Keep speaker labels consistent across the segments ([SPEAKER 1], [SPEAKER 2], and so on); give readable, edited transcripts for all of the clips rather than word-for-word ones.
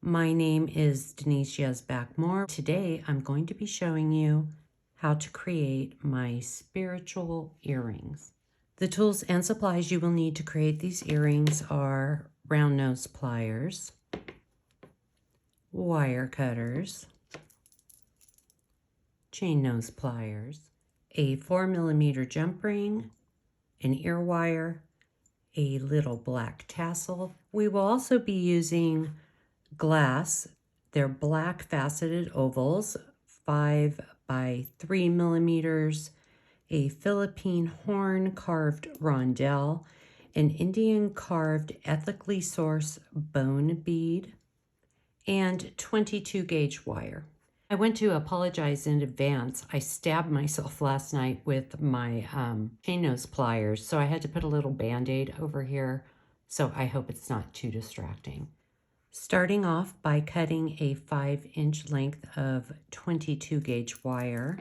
[SPEAKER 1] My name is Denise Yezbak Moore. Today I'm going to be showing you how to create my spiritual earrings. The tools and supplies you will need to create these earrings are round nose pliers, wire cutters, chain nose pliers, a 4mm jump ring, an ear wire, a little black tassel. We will also be using glass. They're black faceted ovals, 5 by 3mm, a Philippine horn carved rondelle, an Indian carved ethically sourced bone bead, and 22 gauge wire. I want to apologize in advance. I stabbed myself last night with my chain nose pliers, so I had to put a little band-aid over here, so I hope it's not too distracting. Starting off by cutting a 5-inch length of 22 gauge wire.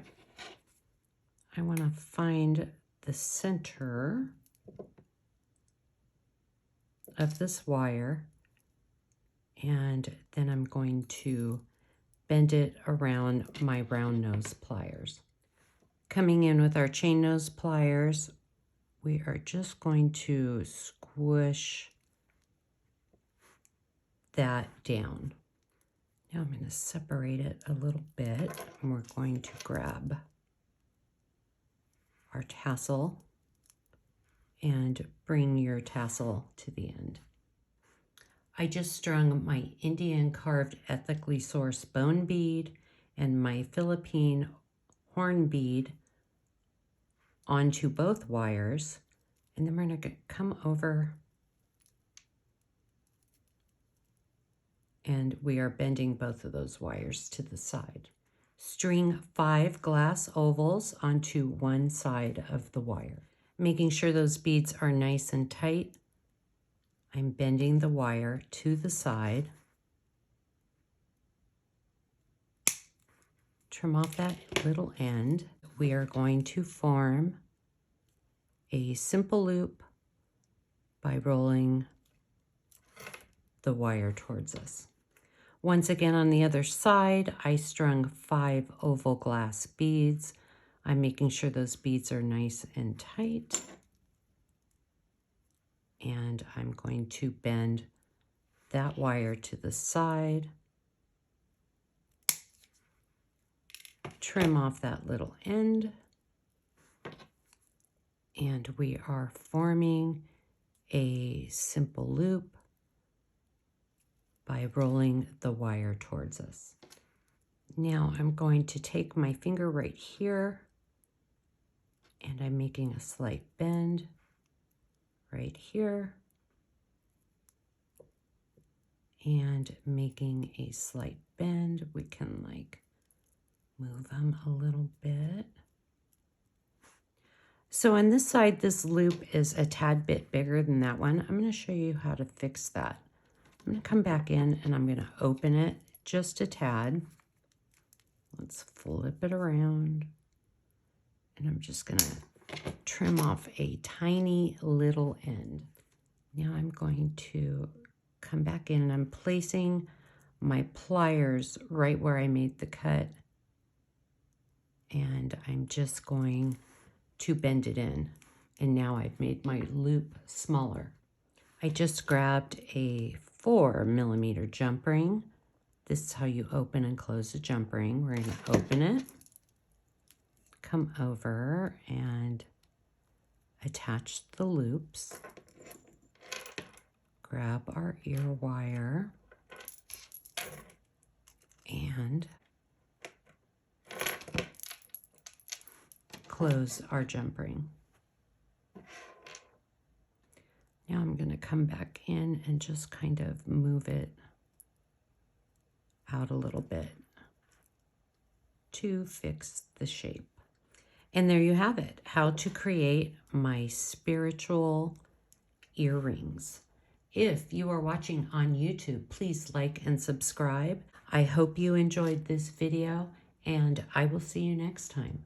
[SPEAKER 1] I want to find the center of this wire, and then I'm going to bend it around my round nose pliers. Coming in with our chain nose pliers, we are just going to squish that down. Now I'm going to separate it a little bit, and we're going to grab our tassel and bring your tassel to the end. I just strung my Indian carved ethically sourced bone bead and my Philippine horn bead onto both wires, and then we're going to come over and we are bending both of those wires to the side. String 5 glass ovals onto one side of the wire, making sure those beads are nice and tight. I'm bending the wire to the side. Trim off that little end. We are going to form a simple loop by rolling the wire towards us. Once again, on the other side, I strung 5 oval glass beads. I'm making sure those beads are nice and tight. And I'm going to bend that wire to the side, trim off that little end, and we are forming a simple loop by rolling the wire towards us. Now I'm going to take my finger right here, and I'm making a slight bend right here, and making a slight bend. We can like move them a little bit. So on this side, this loop is a tad bit bigger than that one. I'm going to show you how to fix that. I'm going to come back in and I'm going to open it just a tad. Let's flip it around. And I'm just going to trim off a tiny little end. Now I'm going to come back in and I'm placing my pliers right where I made the cut. And I'm just going to bend it in. And now I've made my loop smaller. I just grabbed a 4mm jump ring. This is how you open and close a jump ring. We're going to open it, come over and attach the loops. Grab our ear wire and close our jump ring. Now I'm going to come back in and just kind of move it out a little bit to fix the shape. And there you have it, how to create my spiritual earrings. If you are watching on YouTube, please like and subscribe. I hope you enjoyed this video, and I will see you next time.